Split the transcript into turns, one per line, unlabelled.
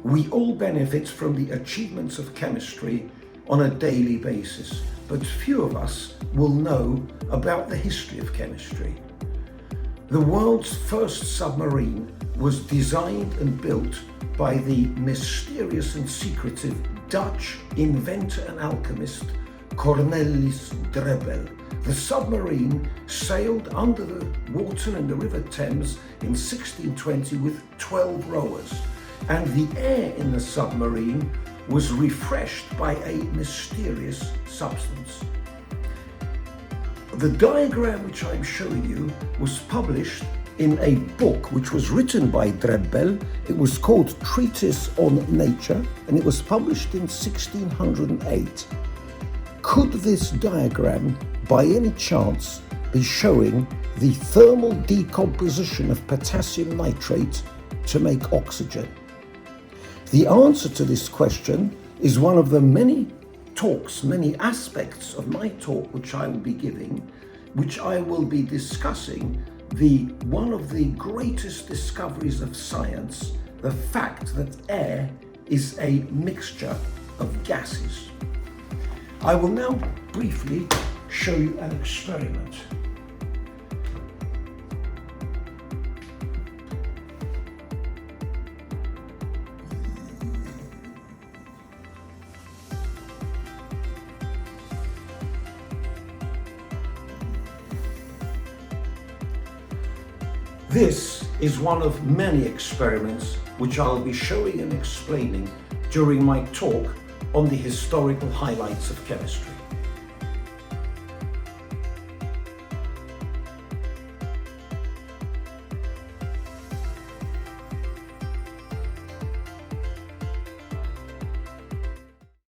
We all benefit from the achievements of chemistry on a daily basis, but few of us will know about the history of chemistry. The world's first submarine was designed and built by the mysterious and secretive Dutch inventor and alchemist Cornelis Drebbel. The submarine sailed under the water in the River Thames in 1620 with 12 rowers, and the air in the submarine was refreshed by a mysterious substance. The diagram which I'm showing you was published in a book which was written by Drebbel. It was called Treatise on Nature, and it was published in 1608. Could this diagram, by any chance, be showing the thermal decomposition of potassium nitrate to make oxygen? The answer to this question is one of the many talks, many aspects of my talk which I will be giving, which I will be discussing one of the greatest discoveries of science, the fact that air is a mixture of gases. I will now briefly show you an experiment. This is one of many experiments which I'll be showing and explaining during my talk on the historical highlights of chemistry.